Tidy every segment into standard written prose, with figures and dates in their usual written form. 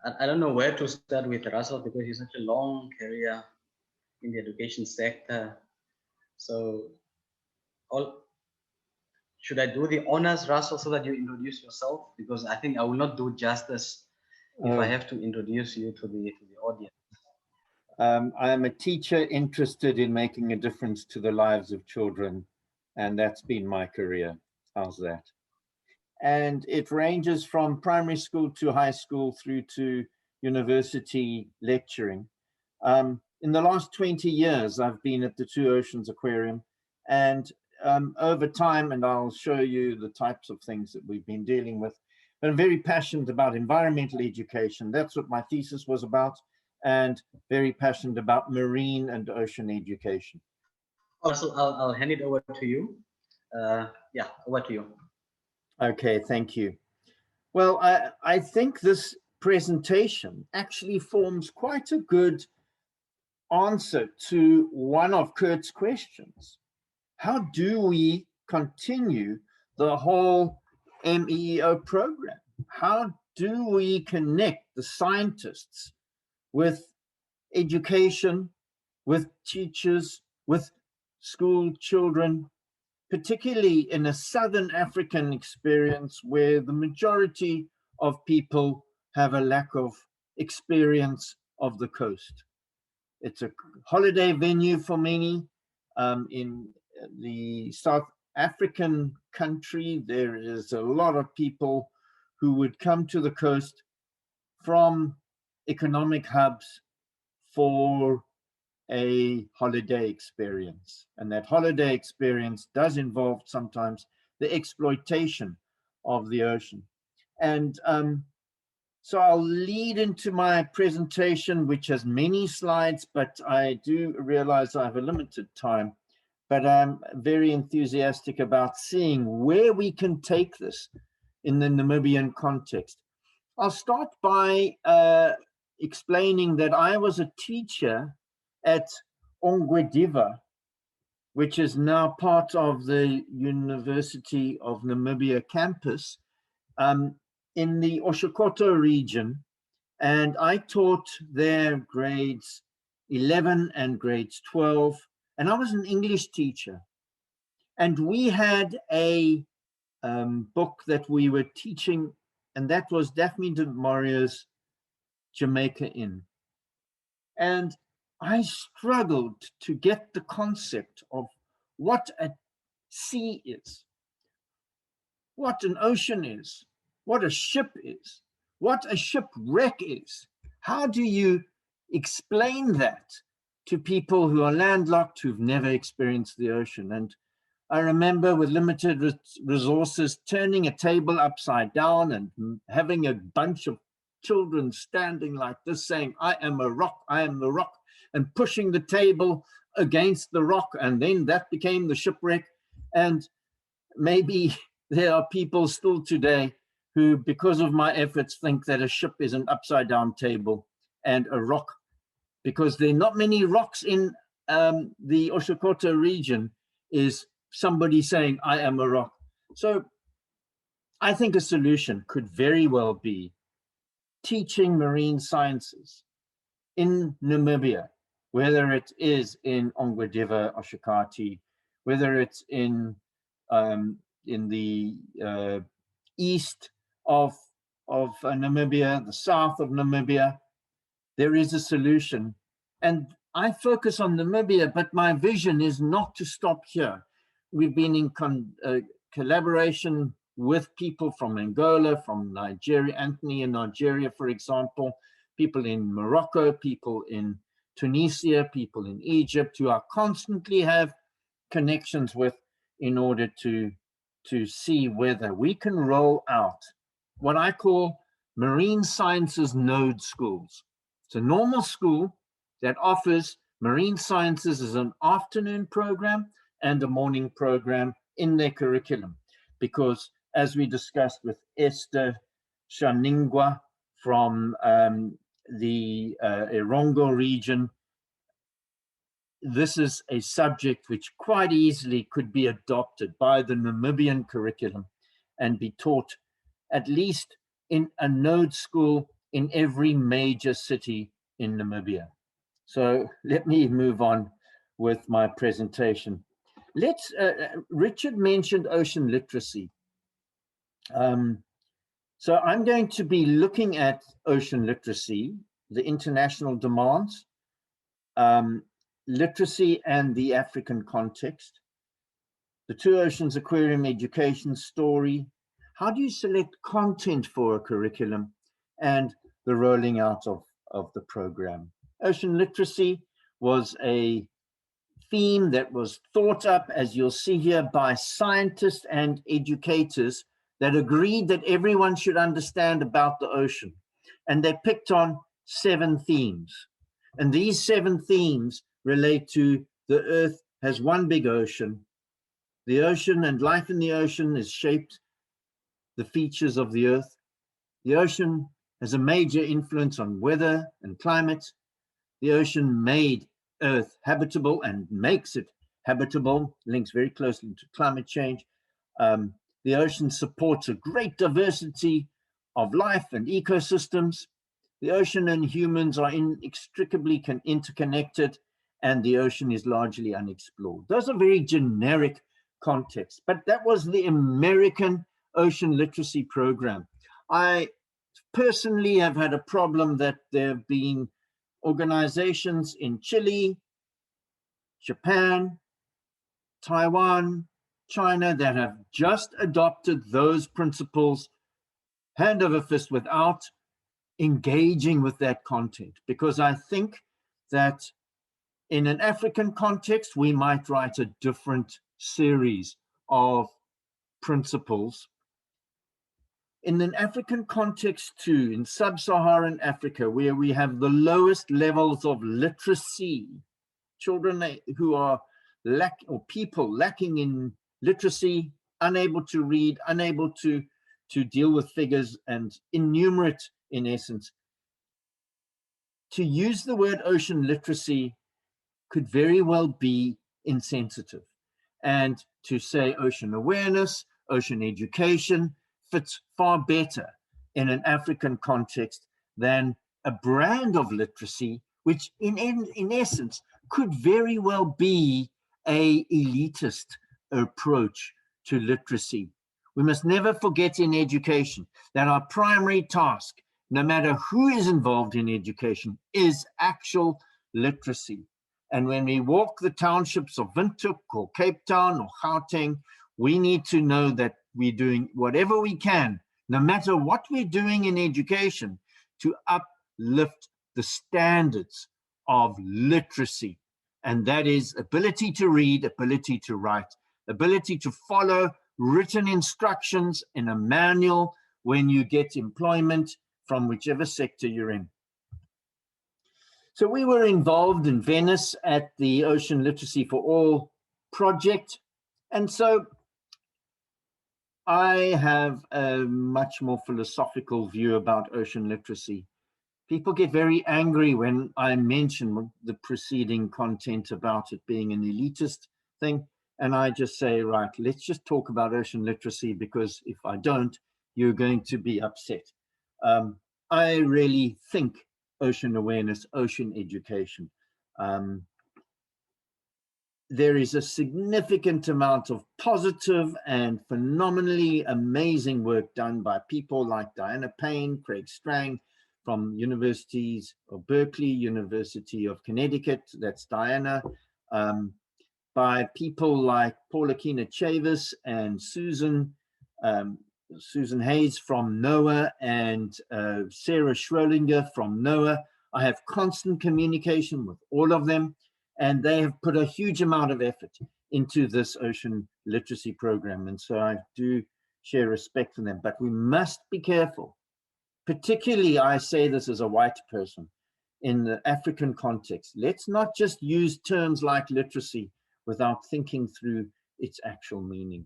I don't know where to start with Russell because he's such a long career in the education sector. So, all should I do the honors, Russell, so that you introduce yourself? Because I think I will not do justice if I have to introduce you to the audience. I am a teacher interested in making a difference to the lives of children, and that's been my career. How's that? And it ranges from primary school to high school through to university lecturing. In the last 20 years, I've been at the Two Oceans Aquarium, and over time, and I'll show you the types of things that we've been dealing with, but I'm very passionate about environmental education. That's what my thesis was about, and very passionate about marine and ocean education. Also, I'll hand it over to you. Yeah, over to you. Okay, thank you. Well, I think this presentation actually forms quite a good answer to one of Kurt's questions. How do we continue the whole MEO program? How do we connect the scientists with education, with teachers, with school children, particularly in a Southern African experience where the majority of people have a lack of experience of the coast? It's a holiday venue for many. In the South African country, there is a lot of people who would come to the coast from economic hubs for a holiday experience. And that holiday experience does involve sometimes the exploitation of the ocean. And so I'll lead into my presentation, which has many slides, but I do realize I have a limited time. But I'm very enthusiastic about seeing where we can take this in the Namibian context. I'll start by explaining that I was a teacher at Ongwediva, which is now part of the University of Namibia campus, in the Oshokoto region, and I taught there grades 11 and grades 12, and I was an English teacher. And we had a book that we were teaching, and that was Daphne du Maurier's Jamaica Inn. And I struggled to get the concept of what a sea is, what an ocean is, what a ship is, what a shipwreck is. How do you explain that to people who are landlocked, who've never experienced the ocean? And I remember with limited resources, turning a table upside down and having a bunch of children standing like this saying, I am a rock, I am the rock, and pushing the table against the rock. And then that became the shipwreck. And maybe there are people still today who, because of my efforts, think that a ship is an upside down table and a rock, because there are not many rocks in the Oshokoto region, is somebody saying, I am a rock. So I think a solution could very well be teaching marine sciences in Namibia, whether it is in Ongwediva, Oshakati, whether it's in the east of Namibia, the south of Namibia. There is a solution. And I focus on Namibia, but my vision is not to stop here. We've been in collaboration with people from Angola, from Nigeria, Anthony in Nigeria, for example, people in Morocco, people in Tunisia, people in Egypt, who I constantly have connections with in order to see whether we can roll out what I call marine sciences node schools. It's a normal school that offers marine sciences as an afternoon program and a morning program in their curriculum. Because as we discussed with Esther Shaningwa from the Erongo region, this is a subject which quite easily could be adopted by the Namibian curriculum and be taught at least in a node school in every major city in Namibia. So let me move on with my presentation. Richard mentioned ocean literacy. So I'm going to be looking at ocean literacy, the international demands, literacy and the African context, the Two Oceans Aquarium education story, how do you select content for a curriculum, and the rolling out of the program. Ocean literacy was a theme that was thought up, as you'll see here, by scientists and educators that agreed that everyone should understand about the ocean. And they picked on 7 themes. And these 7 themes relate to the Earth has one big ocean. The ocean and life in the ocean has shaped the features of the Earth. The ocean has a major influence on weather and climate. The ocean made Earth habitable and makes it habitable, links very closely to climate change. The ocean supports a great diversity of life and ecosystems. The ocean and humans are inextricably interconnected, and the ocean is largely unexplored. Those are very generic contexts, but that was the American ocean literacy program. I personally have had a problem that there have been organizations in Chile, Japan, Taiwan, China that have just adopted those principles hand over fist without engaging with that content, because I think that in an African context, we might write a different series of principles. In an African context too, in sub-Saharan Africa, where we have the lowest levels of literacy, children who are people lacking in literacy, unable to read, unable to deal with figures and innumerate in essence. To use the word ocean literacy could very well be insensitive. And to say ocean awareness, ocean education fits far better in an African context than a brand of literacy, which in essence could very well be an elitist approach to literacy. We must never forget in education that our primary task, no matter who is involved in education, is actual literacy. And when we walk the townships of Windhoek or Cape Town or Gauteng, we need to know that we're doing whatever we can, no matter what we're doing in education, to uplift the standards of literacy. And that is ability to read, ability to write, ability to follow written instructions in a manual when you get employment from whichever sector you're in. So we were involved in Venice at the Ocean Literacy for All project. And so I have a much more philosophical view about ocean literacy. People get very angry when I mention the preceding content about it being an elitist thing. And I just say, right, let's just talk about ocean literacy, because if I don't, you're going to be upset. I really think ocean awareness, ocean education. There is a significant amount of positive and phenomenally amazing work done by people like Diana Payne, Craig Strang from universities of Berkeley, University of Connecticut, that's Diana, by people like Paula Kina-Chavis and Susan Hayes from NOAA and Sarah Schrodinger from NOAA. I have constant communication with all of them, and they have put a huge amount of effort into this ocean literacy program. And so I do share respect for them, but we must be careful. Particularly, I say this as a white person in the African context. Let's not just use terms like literacy without thinking through its actual meaning.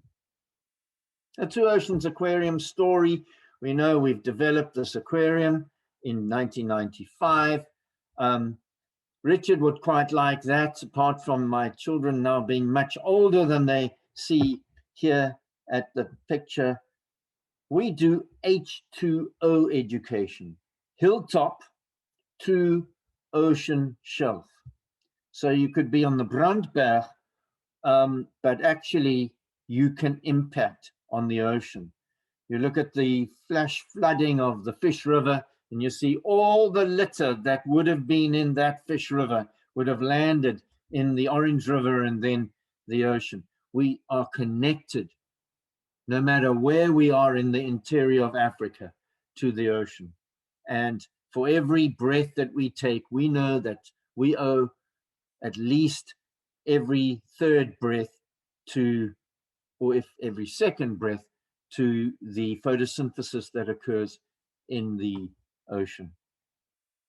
A Two Oceans Aquarium story. We know we've developed this aquarium in 1995. Richard would quite like that, apart from my children now being much older than they see here at the picture. We do H2O education. hilltop to ocean shelf. So you could be on the Brandberg, but actually you can impact on the ocean. You look at the flash flooding of the Fish River, and you see all the litter that would have been in that Fish River would have landed in the Orange River and then the ocean. We are connected, no matter where we are in the interior of Africa, to the ocean. And for every breath that we take, we know that we owe at least every third breath to, or if every second breath, to the photosynthesis that occurs in the ocean.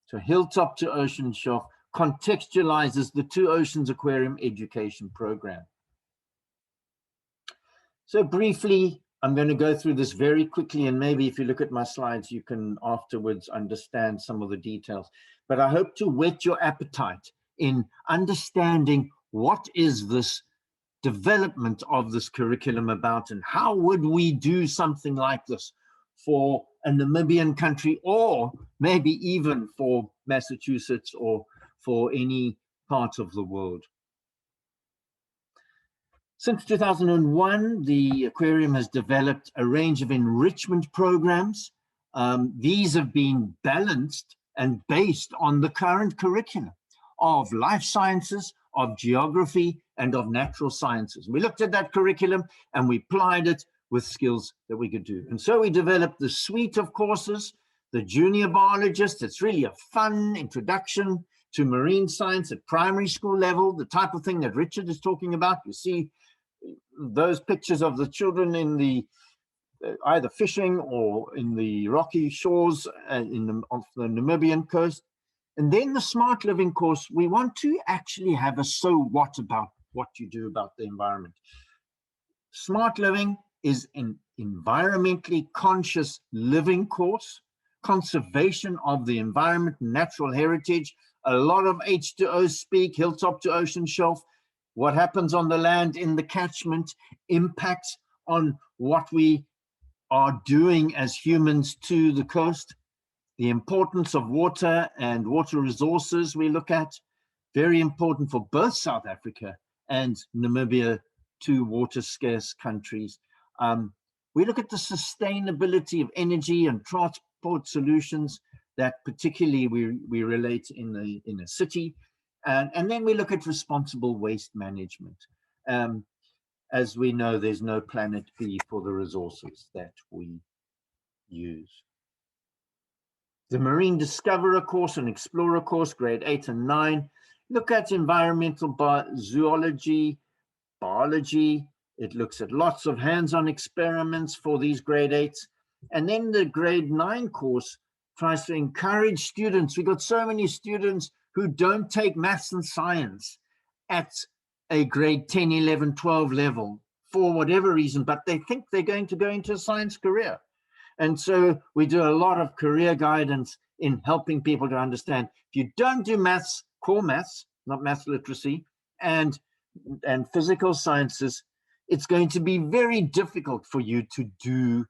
So hilltop to ocean shelf contextualizes the Two Oceans Aquarium education program. So briefly, I'm going to go through this very quickly, and maybe if you look at my slides, you can afterwards understand some of the details. But I hope to whet your appetite in understanding what is this development of this curriculum about, and how would we do something like this for a Namibian country, or maybe even for Massachusetts or for any part of the world. Since 2001, the aquarium has developed a range of enrichment programs. These have been balanced and based on the current curriculum of life sciences, of geography, and of natural sciences. We looked at that curriculum and we applied it with skills that we could do. And so we developed the suite of courses, the junior biologist. It's really a fun introduction to marine science at primary school level, the type of thing that Richard is talking about. You see those pictures of the children in the either fishing or in the rocky shores off the Namibian coast. And then the smart living course, we want to actually have a so what about what you do about the environment. Smart living is an environmentally conscious living course, conservation of the environment, natural heritage, a lot of H2O speak, hilltop to ocean shelf. What happens on the land in the catchment impacts on what we are doing as humans to the coast. The importance of water and water resources we look at, very important for both South Africa and Namibia, two water scarce countries. We look at the sustainability of energy and transport solutions that particularly we relate in a city. And then we look at responsible waste management. As we know, there's no planet B for the resources that we use. The Marine Discoverer course and Explorer course, grade 8 and 9, look at environmental zoology, biology. It looks at lots of hands-on experiments for these grade 8s. And then the grade 9 course tries to encourage students. We've got so many students who don't take maths and science at a grade 10, 11, 12 level for whatever reason, but they think they're going to go into a science career. And so we do a lot of career guidance in helping people to understand, if you don't do maths, core maths, not maths literacy, and physical sciences, it's going to be very difficult for you to do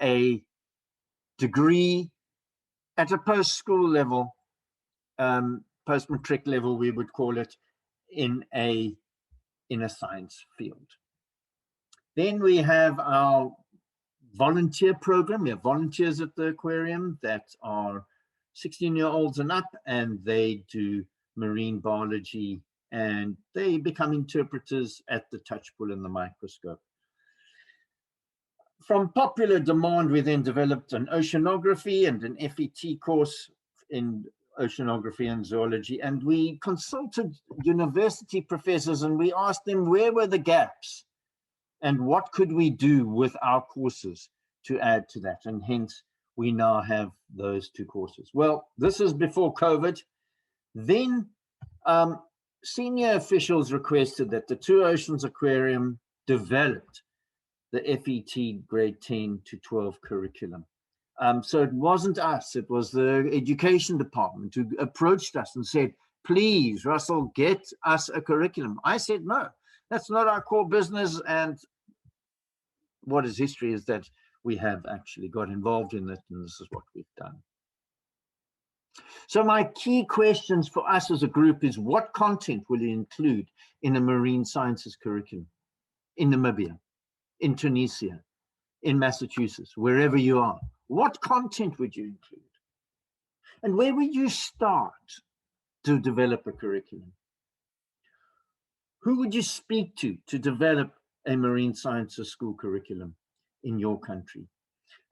a degree at a post-school level, post-matric level, we would call it, in a science field. Then we have our volunteer program. We have volunteers at the aquarium that are 16-year-olds and up, and they do marine biology, and they become interpreters at the touch pull and the microscope. From popular demand, we then developed an oceanography and an FET course in oceanography and zoology, and we consulted university professors and we asked them where were the gaps and what could we do with our courses to add to that, and hence we now have those two courses. Well, this is before COVID. Then senior officials requested that the Two Oceans Aquarium developed the FET grade 10 to 12 curriculum. So it wasn't us, it was the education department who approached us and said, please, Russell, get us a curriculum. I said, no, that's not our core business. And what is history is that we have actually got involved in it, and this is what we've done. So my key questions for us as a group is, what content will you include in a marine sciences curriculum in Namibia, in Tunisia, in Massachusetts, wherever you are? What content would you include? And where would you start to develop a curriculum? Who would you speak to develop a marine sciences school curriculum in your country?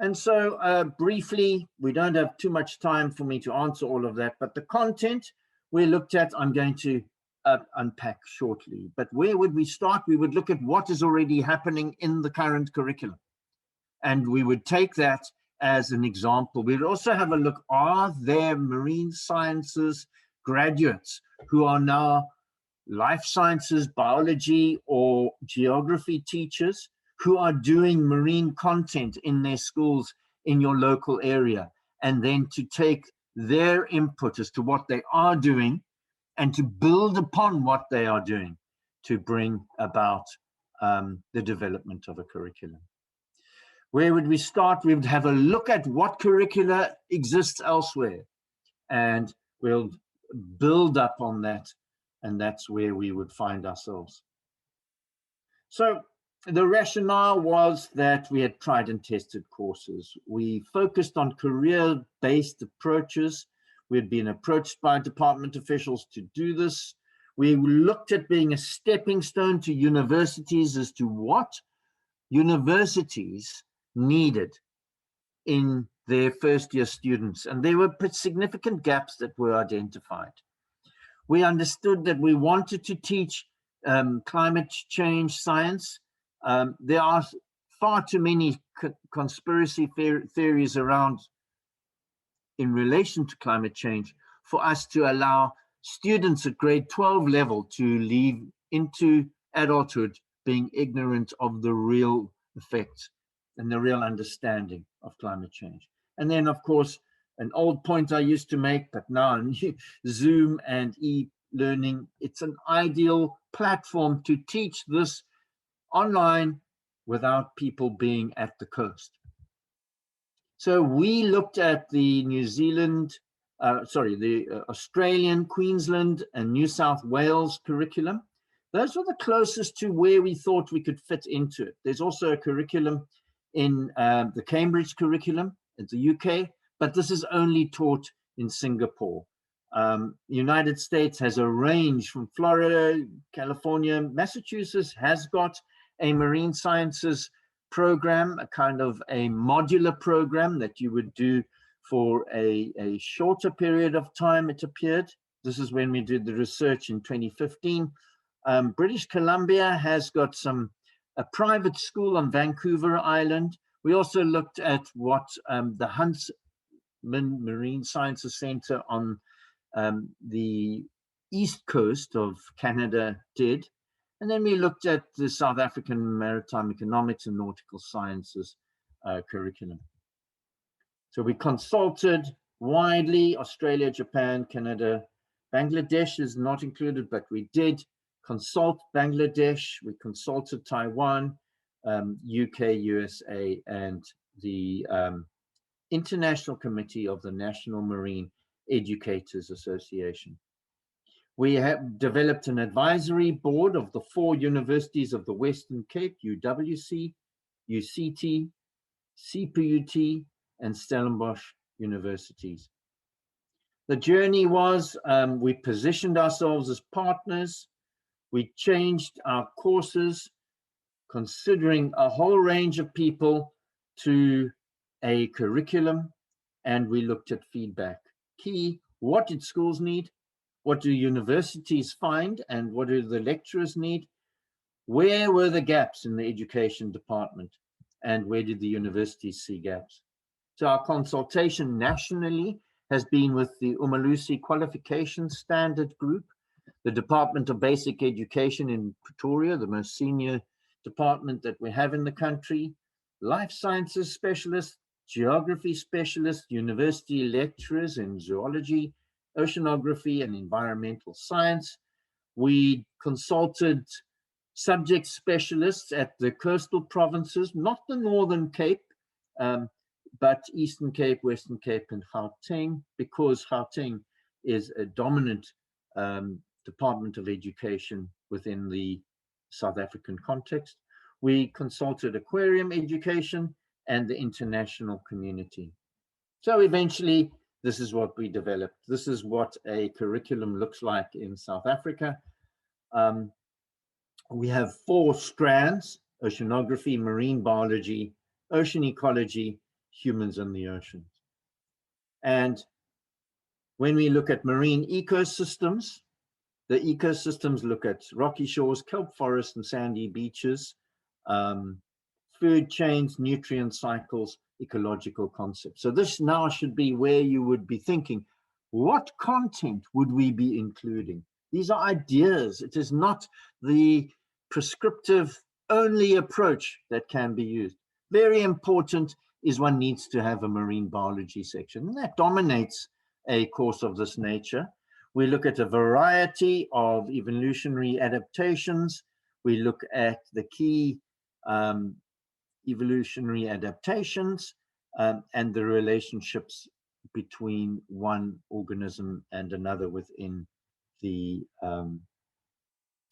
And so briefly, we don't have too much time for me to answer all of that, but the content we looked at, I'm going to unpack shortly. But where would we start? We would look at what is already happening in the current curriculum. And we would take that as an example. We'd also have a look, are there marine sciences graduates who are now life sciences, biology, or geography teachers who are doing marine content in their schools in your local area, and then to take their input as to what they are doing and to build upon what they are doing to bring about the development of a curriculum. Where would we start? We would have a look at what curricula exists elsewhere, and we'll build up on that, and that's where we would find ourselves. So the rationale was that we had tried and tested courses. We focused on career-based approaches. We had been approached by department officials to do this. We looked at being a stepping stone to universities as to what universities needed in their first-year students. And there were significant gaps that were identified. We understood that we wanted to teach climate change science. There are far too many conspiracy theories around in relation to climate change for us to allow students at grade 12 level to leave into adulthood being ignorant of the real effects and the real understanding of climate change. And then, of course, an old point I used to make, but now Zoom and e-learning, it's an ideal platform to teach this online without people being at the coast. So we looked at the Australian, Queensland, and New South Wales curriculum. Those were the closest to where we thought we could fit into it. There's also a curriculum in the Cambridge curriculum in the UK, but this is only taught in Singapore. The United States has a range from Florida, California, Massachusetts has got a marine sciences program, a kind of a modular program that you would do for a shorter period of time, it appeared. This is when we did the research in 2015. British Columbia has got a private school on Vancouver Island. We also looked at what the Huntsman Marine Sciences Center on the east coast of Canada did. And then we looked at the South African Maritime Economics and Nautical Sciences curriculum. So we consulted widely, Australia, Japan, Canada. Bangladesh is not included, but we did consult Bangladesh. We consulted Taiwan, UK, USA, and the International Committee of the National Marine Educators Association. We have developed an advisory board of the 4 universities of the Western Cape, UWC, UCT, CPUT, and Stellenbosch universities. The journey was, we positioned ourselves as partners. We changed our courses, considering a whole range of people to a curriculum, and we looked at feedback. Key, what did schools need? What do universities find, and what do the lecturers need? Where were the gaps in the education department, and where did the universities see gaps? So our consultation nationally has been with the Umalusi Qualification Standard Group, the Department of Basic Education in Pretoria, the most senior department that we have in the country, life sciences specialists, geography specialists, university lecturers in zoology, oceanography, and environmental science. We consulted subject specialists at the coastal provinces, not the Northern Cape, but Eastern Cape, Western Cape, and Gauteng, because Gauteng is a dominant Department of Education within the South African context. We consulted aquarium education and the international community. So eventually, this is what we developed. This is what a curriculum looks like in South Africa. We have 4 strands: oceanography, marine biology, ocean ecology, humans and the oceans. And when we look at marine ecosystems, the ecosystems look at rocky shores, kelp forests, and sandy beaches, food chains, nutrient cycles, ecological concepts. So this now should be where you would be thinking, what content would we be including? These are ideas. It is not the prescriptive only approach that can be used. Very important is one needs to have a marine biology section, and that dominates a course of this nature. We look at a variety of evolutionary adaptations. We look at the key evolutionary adaptations and the relationships between one organism and another within the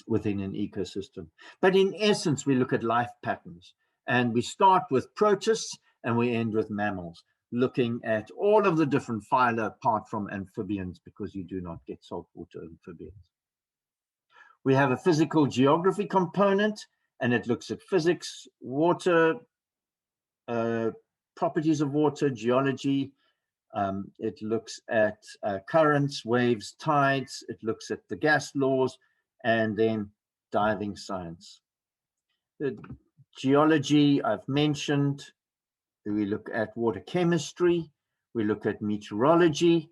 within an ecosystem. But in essence, we look at life patterns, and we start with protists and we end with mammals, looking at all of the different phyla apart from amphibians, because you do not get saltwater amphibians. We have a physical geography component, and it looks at physics, water, properties of water, geology. It looks at currents, waves, tides. It looks at the gas laws, and then diving science. The geology I've mentioned. We look at water chemistry. We look at meteorology.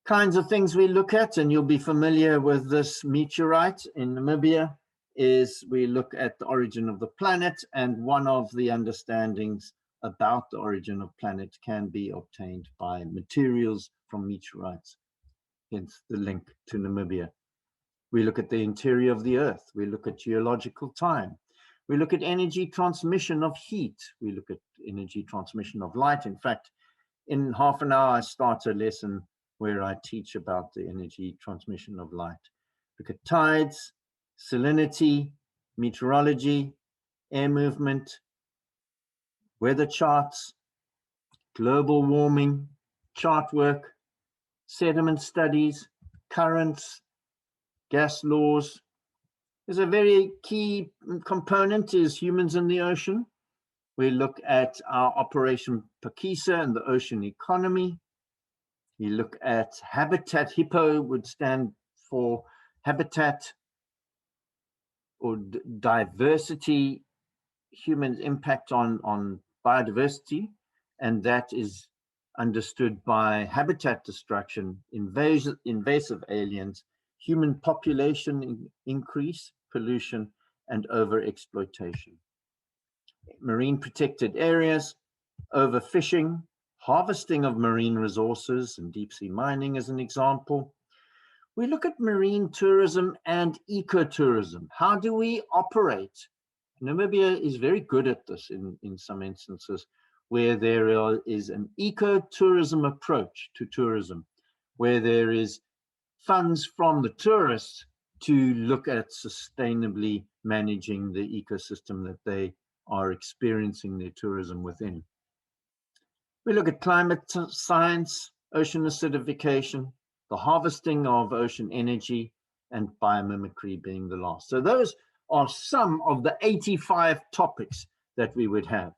Kinds of things we look at, and you'll be familiar with this meteorite in Namibia, is we look at the origin of the planet, and one of the understandings about the origin of planet can be obtained by materials from meteorites, hence the link to Namibia. We look at the interior of the earth. We look at geological time. We look at energy transmission of heat. We look at energy transmission of light. In fact, in half an hour, I start a lesson where I teach about the energy transmission of light. Look at tides, salinity, meteorology, air movement, weather charts, global warming, chart work, sediment studies, currents, gas laws. There's a very key component is humans in the ocean. We look at our Operation Pakisa and the ocean economy. We look at habitat. HIPPO would stand for habitat or diversity, human impact on biodiversity, and that is understood by habitat destruction, invasive aliens, human population increase, pollution, and overexploitation. Marine protected areas, overfishing, harvesting of marine resources, and deep sea mining as an example. We look at marine tourism and ecotourism. How do we operate? Namibia is very good at this in some instances, where there is an ecotourism approach to tourism, where there is funds from the tourists to look at sustainably managing the ecosystem that they are experiencing their tourism within. We look at climate science, ocean acidification, the harvesting of ocean energy, and biomimicry being the last. So those are some of the 85 topics that we would have.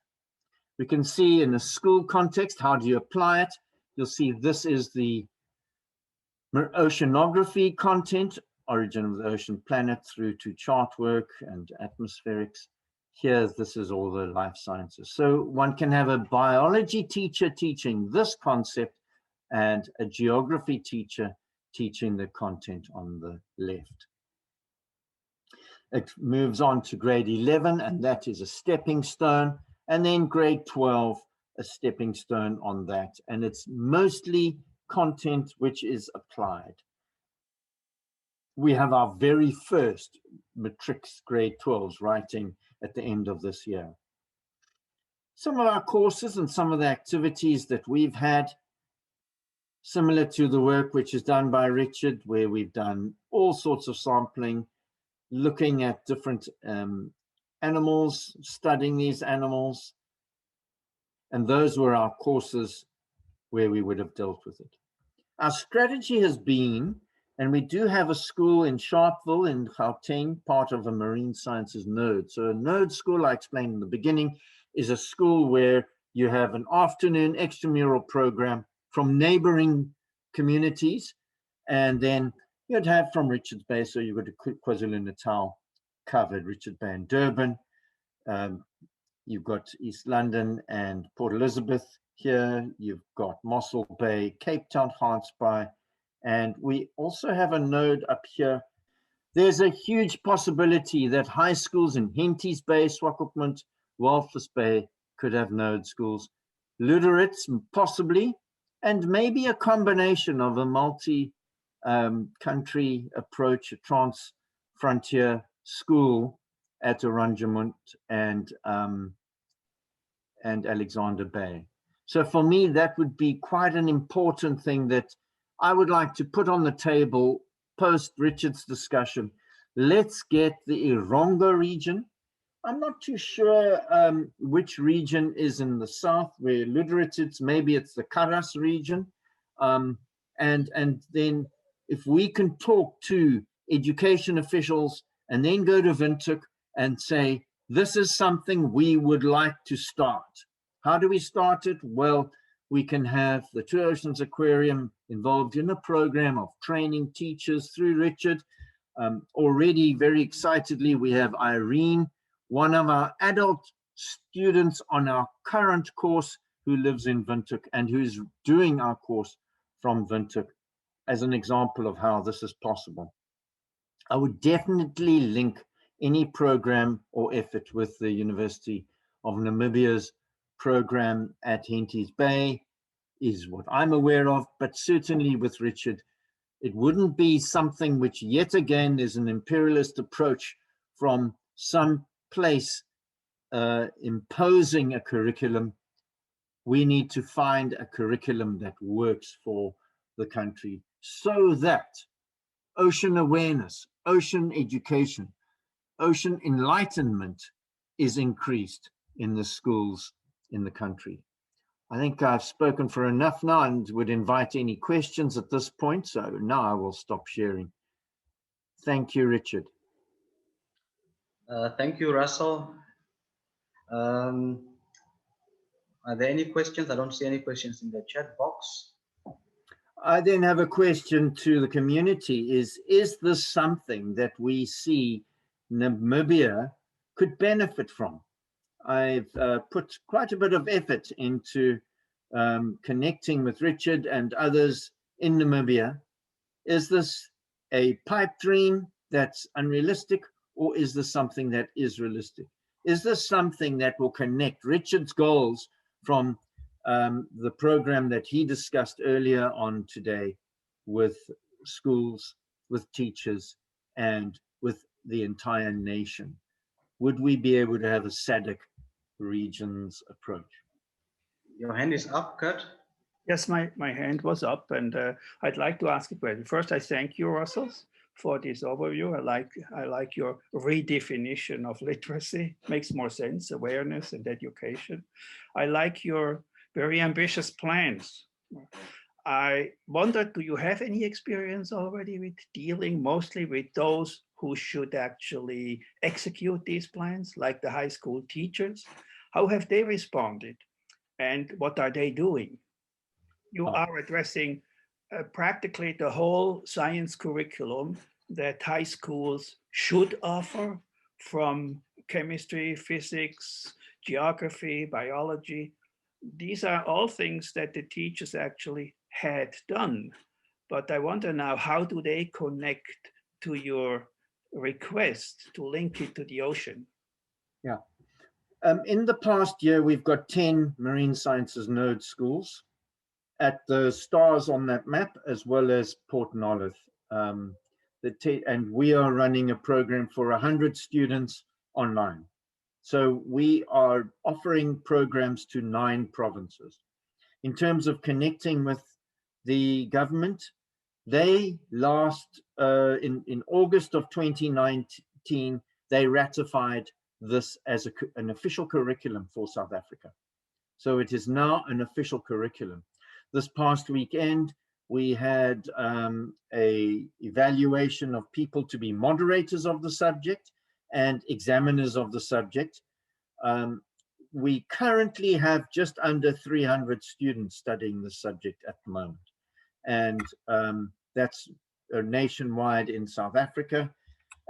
We can see in a school context, how do you apply it? You'll see this is the oceanography content, origin of the ocean planet through to chart work and atmospherics. Here, this is all the life sciences. So one can have a biology teacher teaching this concept and a geography teacher teaching the content on the left. It moves on to grade 11, and that is a stepping stone. And then grade 12, a stepping stone on that. And it's mostly content which is applied. We have our very first matrics grade 12s writing at the end of this year. some of our courses and some of the activities that we've had, similar to the work which is done by Richard, where we've done all sorts of sampling, looking at different animals, studying these animals. And those were our courses where we would have dealt with it. Our strategy has been, and we do have a school in Sharpeville in Gauteng, part of a marine sciences node. So a node school, I explained in the beginning, is a school where you have an afternoon extramural program from neighboring communities. And then you'd have from Richards Bay, so you've got to KwaZulu-Natal covered, Richards Bay and Durban. You've got East London and Port Elizabeth here. You've got Mossel Bay, Cape Town, Gansbaai, and we also have a node up here. There's a huge possibility that high schools in Henties Bay, Swakopmund, Walvis Bay could have node schools. Luderitz, possibly, and maybe a combination of a multi-country approach, a trans-frontier school at Oranjemund and Alexander Bay. So for me, that would be quite an important thing that I would like to put on the table post Richard's discussion. Let's get the Ironga region. I'm not too sure which region is in the south where Luderitz is. Maybe it's the Karas region. And then if we can talk to education officials and then go to Windhoek and say, this is something we would like to start. How do we start it? Well, we can have the Two Oceans Aquarium involved in a program of training teachers through Richard. Already very excitedly, we have Irene, one of our adult students on our current course who lives in Windhoek and who's doing our course from Windhoek as an example of how this is possible. I would definitely link any program or effort with the University of Namibia's program at Henties Bay is what I'm aware of, but certainly with Richard, it wouldn't be something which yet again is an imperialist approach from some place imposing a curriculum. We need to find a curriculum that works for the country so that ocean awareness, ocean education, ocean enlightenment is increased in the schools in the country. I think I've spoken for enough now and would invite any questions at this point. So now I will stop sharing. Thank you, Richard. Thank you, Russell. Are there any questions? I don't see any questions in the chat box. I then have a question to the community. Is this something that we see Namibia could benefit from? I've put quite a bit of effort into connecting with Richard and others in Namibia. Is this a pipe dream that's unrealistic, or is this something that is realistic? Is this something that will connect Richard's goals from the program that he discussed earlier on today with schools, with teachers, and with the entire nation? Would we be able to have a SADC regions approach? Your hand is up, Kurt. Yes, my hand was up, and I'd like to ask a question. First, I thank you, Russell, for this overview. I like your redefinition of literacy. Makes more sense, awareness and education. I like your very ambitious plans. I wonder, do you have any experience already with dealing mostly with those who should actually execute these plans, like the high school teachers? How have they responded? And what are they doing? You are addressing practically the whole science curriculum that high schools should offer, from chemistry, physics, geography, biology. These are all things that the teachers actually had done. But I wonder now, how do they connect to your request to link it to the ocean? Yeah. In the past year, we've got 10 marine sciences node schools at the stars on that map, as well as Port Nolloth. And we are running a program for 100 students online. So we are offering programs to 9 provinces. In terms of connecting with the government, they in August of 2019, they ratified this as an official curriculum for South Africa. So it is now an official curriculum. This past weekend, we had a evaluation of people to be moderators of the subject and examiners of the subject. We currently have just under 300 students studying this subject at the moment. And that's nationwide in South Africa.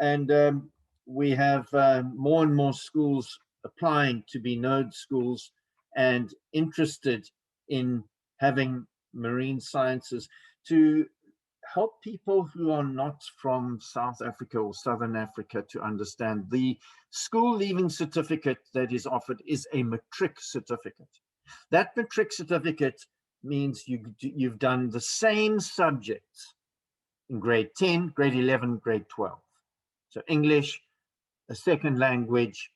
And we have more and more schools applying to be node schools and interested in having marine sciences to help people who are not from South Africa or Southern Africa to understand. The school leaving certificate that is offered is a matric certificate. That matric certificate means you've done the same subjects in grade 10, grade 11, grade 12. So English, a second language,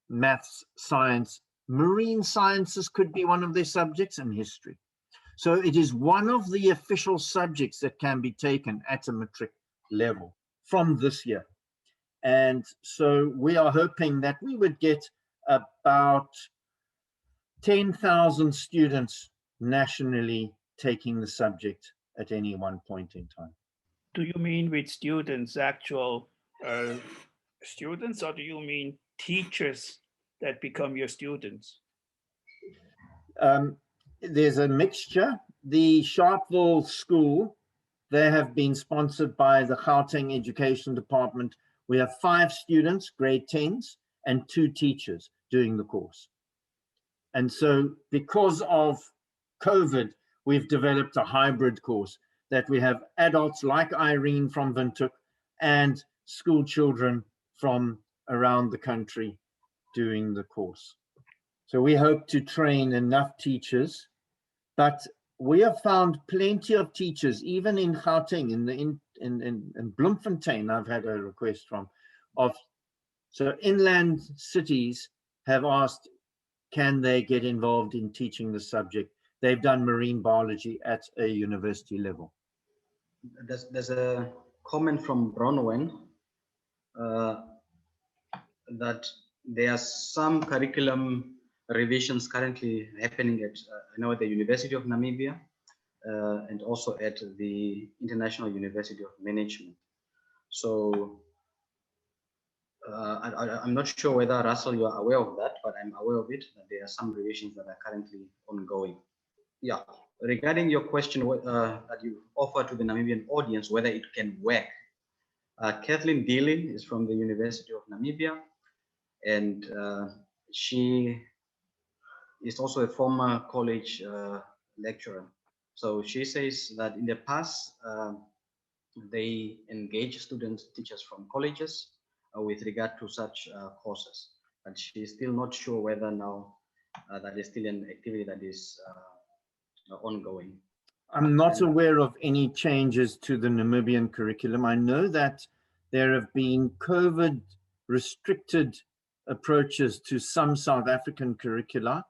maths, science, marine sciences could be one of their subjects, and history. So it is one of the official subjects that can be taken at a matric level from this year. And so we are hoping that we would get about 10,000 students nationally taking the subject at any one point in time. Do you mean with students, actual students, or do you mean teachers that become your students? There's a mixture. The Sharpeville School, they have been sponsored by the Gauteng Education Department. We have 5 students, grade 10s, and 2 teachers doing the course. And so because of COVID, we've developed a hybrid course that we have adults like Irene from Windhoek and school children from around the country doing the course. So we hope to train enough teachers, but we have found plenty of teachers, even in Gauteng, in Bloemfontein, I've had a request from, so inland cities have asked, can they get involved in teaching the subject? They've done marine biology at a university level. There's a comment from Bronwen that there are some curriculum revisions currently happening at I know at the University of Namibia and also at the International University of Management. So I'm not sure whether, Russell, you are aware of that, but I'm aware of it, that there are some revisions that are currently ongoing. Yeah, regarding your question that you offer to the Namibian audience, whether it can work. Kathleen Deely is from the University of Namibia, and she is also a former college lecturer. So she says that in the past, they engage students, teachers from colleges with regard to such courses. But she's still not sure whether now that is still an activity that is ongoing. I'm not aware of any changes to the Namibian curriculum. I know that there have been COVID restricted approaches to some South African curricula.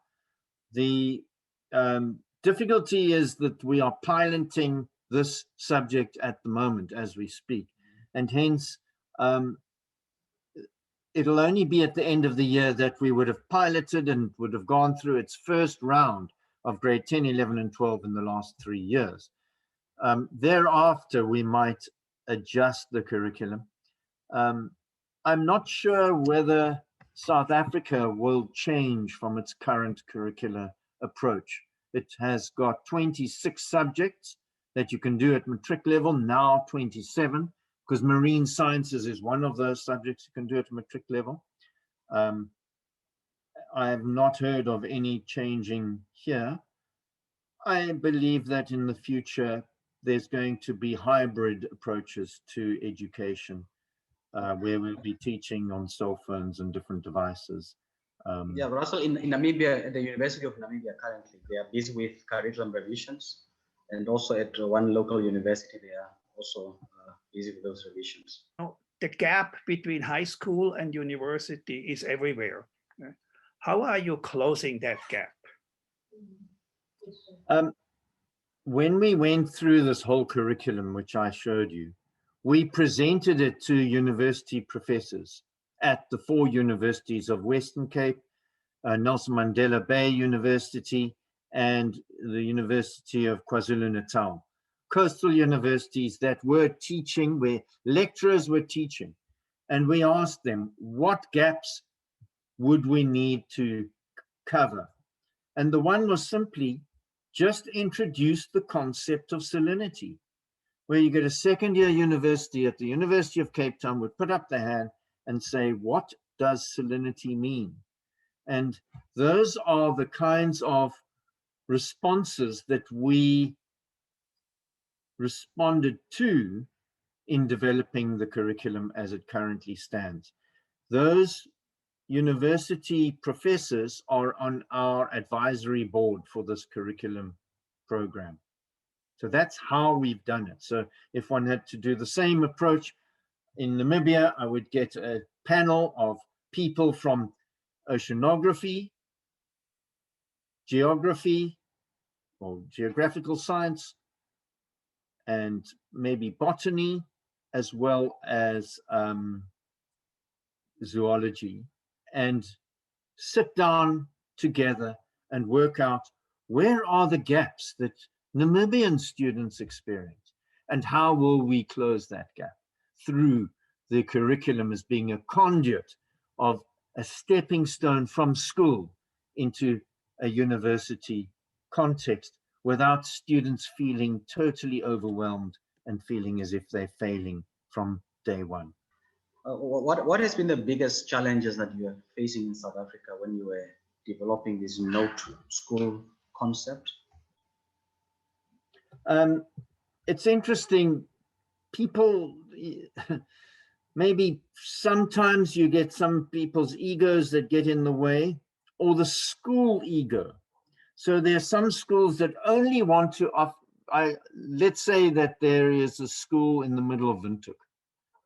The difficulty is that we are piloting this subject at the moment as we speak, and hence it'll only be at the end of the year that we would have piloted and would have gone through its first round of grade 10, 11, and 12 in the last 3 years. Thereafter, we might adjust the curriculum. I'm not sure whether South Africa will change from its current curricular approach. It has got 26 subjects that you can do at matric level, now 27, because marine sciences is one of those subjects you can do at matric level. I have not heard of any changing here. I believe that in the future, there's going to be hybrid approaches to education, where we'll be teaching on cell phones and different devices. Yeah, Russell, in Namibia, at the University of Namibia currently, they are busy with curriculum revisions, and also at one local university, they are also busy with those revisions. the gap between high school and university is everywhere. How are you closing that gap? When we went through this whole curriculum, which I showed you, we presented it to university professors at the 4 universities of Western Cape, Nelson Mandela Bay University, and the University of KwaZulu-Natal. Coastal universities that were teaching, where lecturers were teaching. And we asked them, what gaps would we need to cover? And the one was simply just introduce the concept of salinity, where you get a second-year university at the University of Cape Town would put up their hand and say, what does salinity mean? And those are the kinds of responses that we responded to in developing the curriculum as it currently stands. Those university professors are on our advisory board for this curriculum program. So that's how we've done it. So if one had to do the same approach in Namibia, I would get a panel of people from oceanography, geography, or geographical science, and maybe botany, as well as zoology, and sit down together and work out where are the gaps that Namibian students experience, and how will we close that gap through the curriculum as being a conduit of a stepping stone from school into a university context without students feeling totally overwhelmed and feeling as if they're failing from day one. What has been the biggest challenges that you are facing in South Africa when you were developing this no to school concept? It's interesting. People, maybe sometimes you get some people's egos that get in the way, or the school ego. So there are some schools that only want to let's say that there is a school in the middle of Windhoek.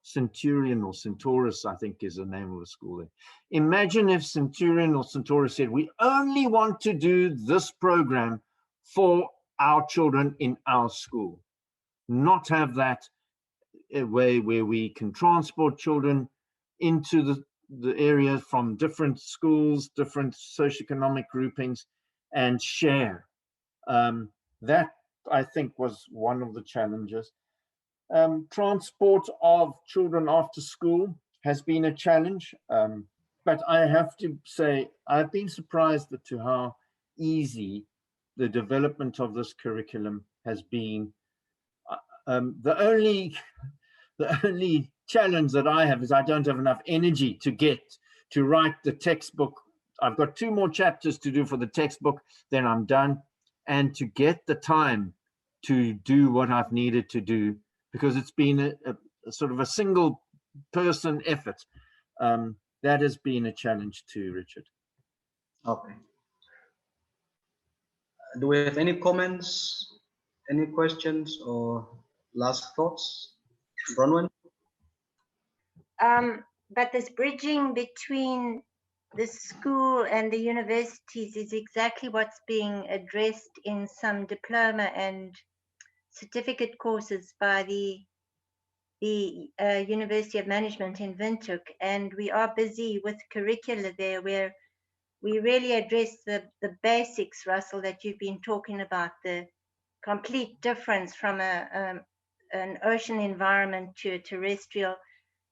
Centurion or Centaurus, I think, is the name of the school there. Imagine if Centurion or Centaurus said, we only want to do this program for our children in our school, not have that a way where we can transport children into the area from different schools, different socioeconomic groupings, and share. That, I think, was one of the challenges. Transport of children after school has been a challenge, but I have to say I've been surprised to how easy the development of this curriculum has been. The only challenge that I have is I don't have enough energy to write the textbook. I've got 2 more chapters to do for the textbook, then I'm done, and to get the time to do what I've needed to do, because it's been a sort of a single person effort. That has been a challenge too, Richard. Okay. Do we have any comments, any questions or last thoughts? Bronwyn? But this bridging between the school and the universities is exactly what's being addressed in some diploma and certificate courses by the University of Management in Windhoek, and we are busy with curricula there where we really address the basics, Russell, that you've been talking about, the complete difference from an ocean environment to a terrestrial,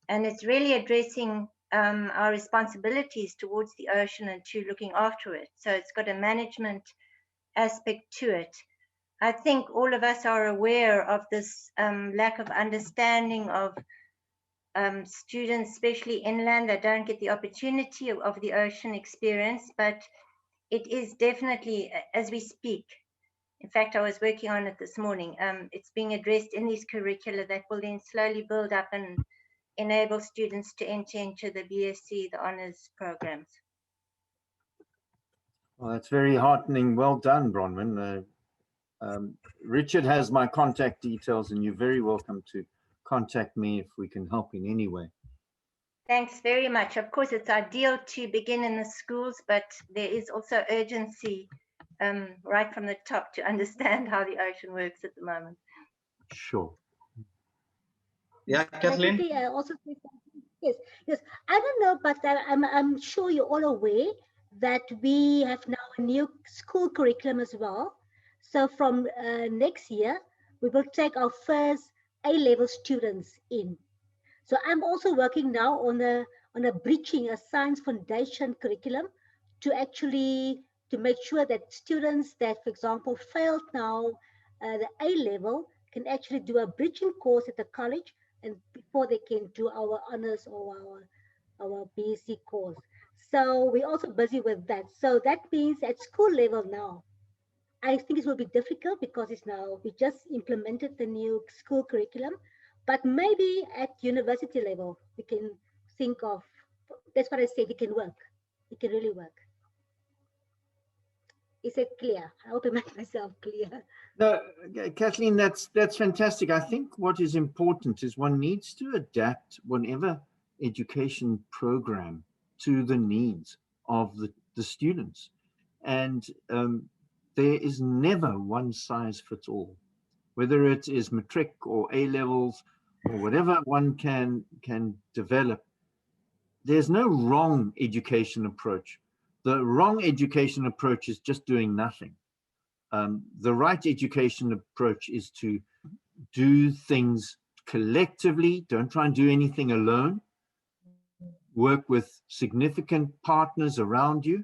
and it's really addressing our responsibilities towards the ocean and to looking after it. So it's got a management aspect to it. I think all of us are aware of this lack of understanding of students, especially inland, that don't get the opportunity of the ocean experience, but it is definitely, as we speak, in fact, I was working on it this morning, it's being addressed in these curricula that will then slowly build up and enable students to enter into the BSc, the honours programs. Well, that's very heartening. Well done, Bronwyn. Richard has my contact details, and you're very welcome to contact me if we can help in any way. Thanks very much. Of course, it's ideal to begin in the schools, but there is also urgency right from the top to understand how the ocean works at the moment. Sure. Yeah, Kathleen. Quickly, I also say something. Yes, yes. I don't know, but I'm sure you're all aware that we have now a new school curriculum as well. So from next year, we will take our first A-level students in. So I'm also working now on a bridging, a science foundation curriculum to actually to make sure that students that, for example, failed now the A-level can actually do a bridging course at the college and before they can do our honors or our BSc course. So we're also busy with that. So that means at school level now, I think it will be difficult because it's now, we just implemented the new school curriculum, but maybe at university level, we can think of, that's what I said, it can work. It can really work. Is it clear? I hope I make myself clear. No, Kathleen, that's fantastic. I think what is important is one needs to adapt whatever education program to the needs of the students. And there is never one size fits all, whether it is matric or A levels or whatever one can develop. There's no wrong education approach. The wrong education approach is just doing nothing. The right education approach is to do things collectively. Don't try and do anything alone. Work with significant partners around you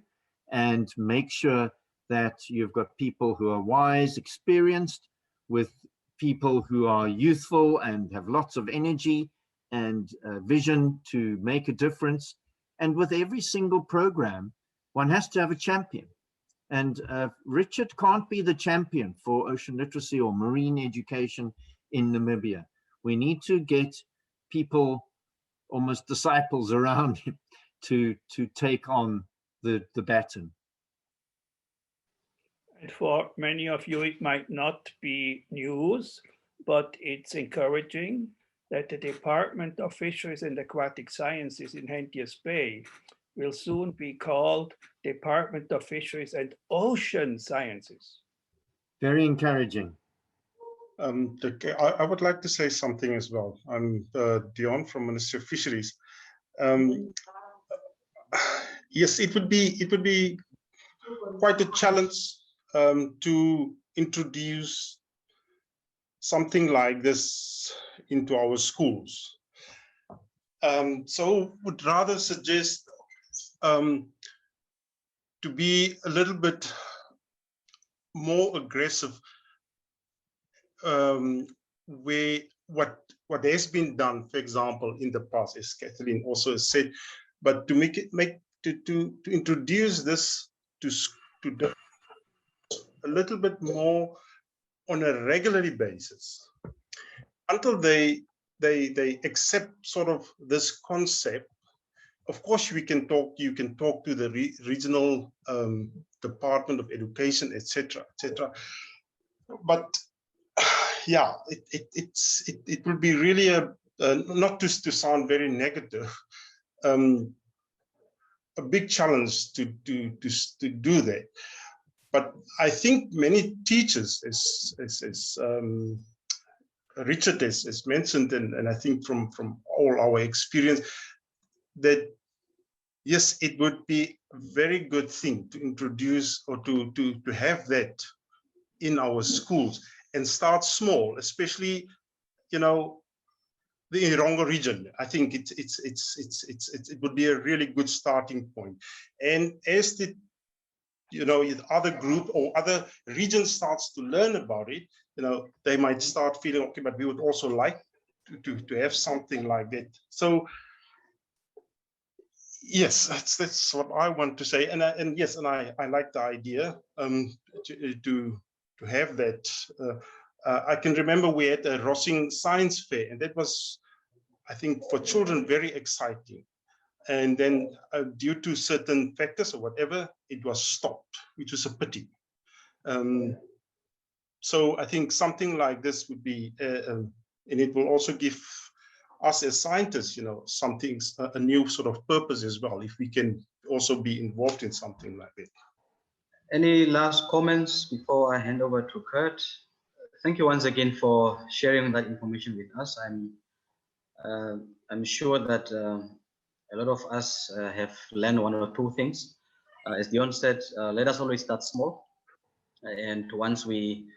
and make sure that you've got people who are wise, experienced, with people who are youthful and have lots of energy and vision to make a difference. And with every single program, one has to have a champion. And Richard can't be the champion for ocean literacy or marine education in Namibia. We need to get people, almost disciples around him, to take on the baton. And for many of you, it might not be news, but it's encouraging that the Department of Fisheries and Aquatic Sciences in Hentias Bay will soon be called Department of Fisheries and Ocean Sciences. Very encouraging. I would like to say something as well. I'm Dion from Ministry of Fisheries. Yes, it would be quite a challenge to introduce something like this into our schools. So would rather suggest to be a little bit more aggressive where what has been done, for example, in the past, as Kathleen also has said, but to to introduce this to a little bit more on a regular basis until they accept sort of this concept. Of course, you can talk to the regional Department of Education, etc., etc. But yeah, it will be really not to sound very negative, a big challenge to do that. But I think many teachers, as Richard has mentioned, and I think from all our experience, that yes, it would be a very good thing to introduce or to have that in our schools and start small, especially, you know, the Irongo region. I think it would be a really good starting point. And as the other group or other region starts to learn about it, they might start feeling, okay, but we would also like to have something like that. So yes, that's what I want to say. And I like the idea to have that. I can remember we had a Rossing Science Fair, and that was, I think, for children very exciting. And then due to certain factors or whatever, it was stopped, which was a pity. So I think something like this would be and it will also give us as scientists, you know, something, a new sort of purpose as well, if we can also be involved in something like it. Any last comments before I hand over to Kurt? Thank you once again for sharing that information with us. I'm sure that a lot of us have learned one or two things. As Dion said, let us always start small. And once we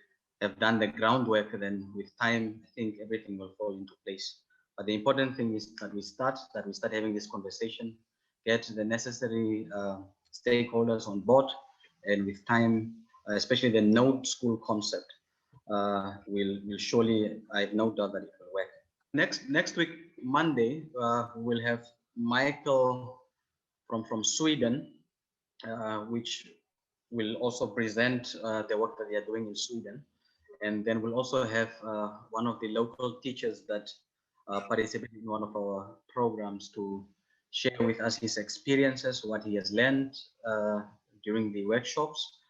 have done the groundwork, then with time, I think everything will fall into place. But the important thing is that we start having this conversation, get the necessary stakeholders on board, and with time, especially the node school concept, will surely, I have no doubt that it will work. Next week, Monday, we'll have Michael from Sweden, which will also present the work that they are doing in Sweden. And then we'll also have one of the local teachers that participated in one of our programs to share with us his experiences, what he has learned during the workshops,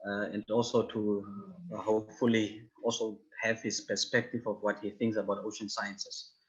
and also to hopefully also have his perspective of what he thinks about ocean sciences.